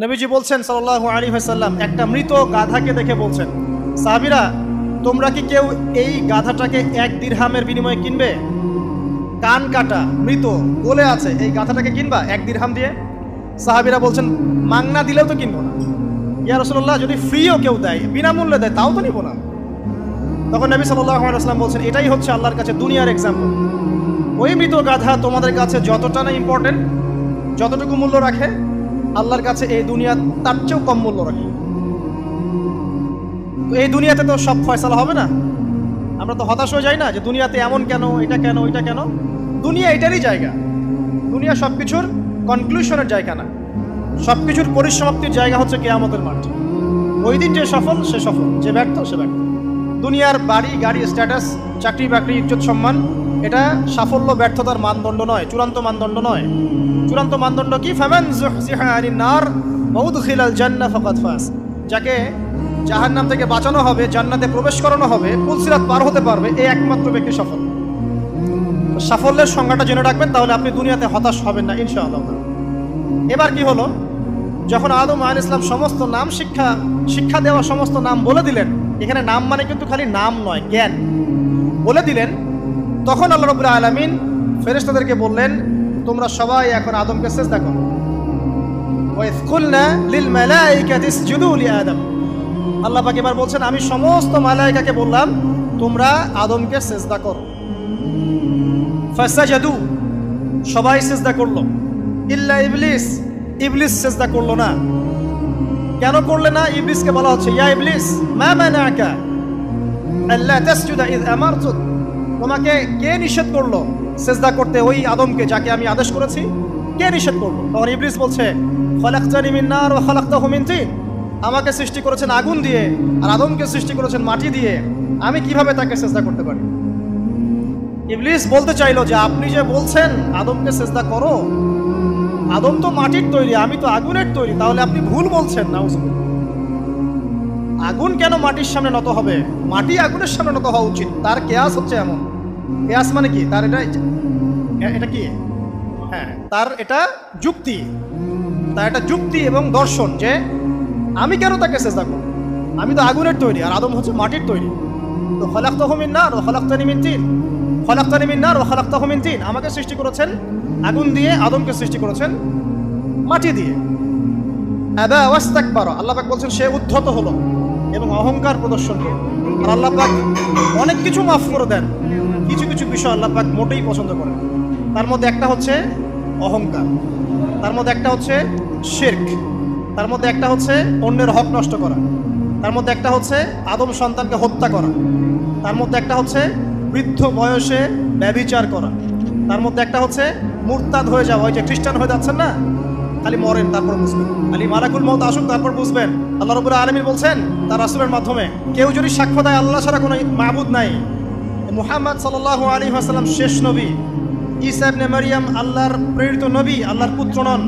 নবীজি বলছেন সাল্লাল্লাহু আলাইহি ওয়াসাল্লাম, একটা মৃত গাধাকে দেখে বলছেন, সাহাবীরা তোমরা কি কেউ এই গাধাটাকে 1 দিরহামের বিনিময়ে কিনবে? কান কাটা, মৃত, গলে আছে, এই গাধাটাকে কিনবা 1 দিরহাম দিয়ে? সাহাবীরা বলছেন, মাংনা দিলেও তো কিনবো না। ইয়া রাসূলুল্লাহ, যদি ফ্রিও কেউ দেয়, বিনামূল্যে দেয়, তাও তো নিব না। তখন নবী সাল্লাল্লাহু আলাইহি ওয়াসাল্লাম বলছেন, এটাই হচ্ছে আল্লাহর কাছে দুনিয়ার এক্সাম্পল। ওই মৃত গাধা তোমাদের কাছে যতটা না ইম্পর্টেন্ট, যতটুকু মূল্য রাখে, আল্লাহর কাছে এই দুনিয়া তার চেয়েও কম মূল্য রাখে। এই দুনিয়াতে তো সব ফয়সালা হবে না। আমরা তো হতাশ হয়ে যাই না যে দুনিয়াতে এমন কেন, এটা কেন, ওইটা কেন। দুনিয়া এটারই জায়গা। দুনিয়া সব কিছুর কনক্লুশনের জায়গা না, সব কিছুর পরিসমাপ্তির জায়গা হচ্ছে কিয়ামতের মাঠ। ওই দিন যে সফল সে সফল, যে ব্যর্থ সে ব্যর্থ। দুনিয়ার বাড়ি গাড়ি, স্ট্যাটাস, চাকরি বাকরি, ইজ্জত সম্মান, এটা সাফল্য ব্যর্থতার মানদণ্ড নয়, চূড়ান্ত মানদণ্ড নয়। চূড়ান্ত মানদণ্ড কি? ফামান যুহজিহা আনিন নার ওয়া উদখিলাল জান্নাহ ফাকাদ ফাজ। যাকে জাহান্নাম থেকে বাঁচানো হবে, জান্নাতে প্রবেশ করানো হবে, পুলসিরাত পার হতে পারবে, এই একমাত্র ব্যক্তি সফল। সাফল্যের সংজ্ঞাটা জেনে রাখবেন, তাহলে আপনি দুনিয়াতে হতাশ হবেন না ইনশাআল্লাহ। এবার কি হলো, যখন আদম আলাইহিস সালাম সমস্ত নাম শিক্ষা দেওয়া সমস্ত নাম বলে দিলেন, এখানে নাম মানে কিন্তু খালি নাম নয়, জ্ঞান বলে দিলেন, তখন আল্লাহ রাব্বুল আলামিন ফেরেশতাদেরকে বললেন, তোমরা সবাই এখন আদমকে সিজদা করো। ওয়া ইয কুলনা লিল মালাইকাতি ইসজুদু লি আদম। আল্লাহ পাক এবার বলছেন, আমি সমস্ত মালায়েকাকে বললাম তোমরা আদমকে সিজদা করো। ফাসাজাদু, সবাই সিজদা করলো, ইল্লা ইবলিস, ইবলিস সিজদা করলো না। কেন করলে না? ইবলিসকে বলা হচ্ছে, ইয়া ইবলিস মা মানাকা আল্লা তাসজুদা ইয আমারতুক। তোমাকে কে নিষেধ করলো সিজদা করতে ওই আদমকে, যাকে আমি আদেশ করেছি? কে নিষেধ করলো? তখন ইবলিস বলছে, খালাকতানি মিন নার ওয়া খালাকতাহু মিন তিন। আমাকে সৃষ্টি করেছেন আগুন দিয়ে, আর আদমকে সৃষ্টি করেছেন মাটি দিয়ে, আমি কিভাবে তাকে সিজদা করতে পারি? ইবলিস বলতে চাইলো যে আপনি যে বলছেন আদমকে সিজদা করো, আদম তো মাটির তৈরি, আমি তো আগুনের তৈরি, তাহলে আপনি ভুল বলছেন। নাউজুবিল্লাহ। আগুন কেন মাটির সামনে নত হবে? মাটি আগুনের সামনে নত হওয়া উচিত। তার কেয়াস হচ্ছে এমন। কেয়াস মানে কি? তার এটা কি? হ্যাঁ, তার এটা যুক্তি, তার এটা যুক্তি এবং দর্শন যে আমি কেন তাকে সিজদা করব? আমি তো আগুনের তৈরি, আর আদম হচ্ছে মাটির তৈরি। তো খালাকতাহু মিন নার ওয়া খালাকতানি মিন তিন, খালাকতানি মিন নার ওয়া খালাকতাহু মিন তিন। আমাকে সৃষ্টি করেছেন আগুন দিয়ে, আদমকে সৃষ্টি করেছেন মাটি দিয়ে। আবা ওয়াস্তাকবারা, আল্লাহ পাক বলছেন সে উদ্ধত হলো এবং অহংকার প্রদর্শন করল। আর আল্লাহ পাক অনেক কিছু মাফ করে দেন, কিছু কিছু বিষয় আল্লাহ পাক মোটেই পছন্দ করেন। তার মধ্যে একটা হচ্ছে অহংকার, তার মধ্যে একটা হচ্ছে শিরক, তার মধ্যে একটা হচ্ছে অন্যের হক নষ্ট করা, তার মধ্যে একটা হচ্ছে আদম সন্তানকে হত্যা করা, তার মধ্যে একটা হচ্ছে বৃদ্ধ বয়সে ব্যভিচার করা, তার মধ্যে একটা হচ্ছে মুরতাদ হয়ে যাওয়া। ওই যে খ্রিস্টান হয়ে যাচ্ছেন না, খালি মরেন তারপর বুঝবেন, খালি মালাকুল মউত আসুক তারপর বুঝবেন। আল্লাহ রাব্বুল আলামিন বলছেন তার রাসূলের মাধ্যমে, কেউ যদি সাক্ষ্য দেয় আল্লাহ ছাড়া কোনো মাবুদ নাই, মুহাম্মদ সাল্লাল্লাহু আলাইহি ওয়াসাল্লাম শেষ নবী, ঈসা ইবনে মারইয়াম আল্লাহর প্রেরিত নবী, আল্লাহর পুত্র নন,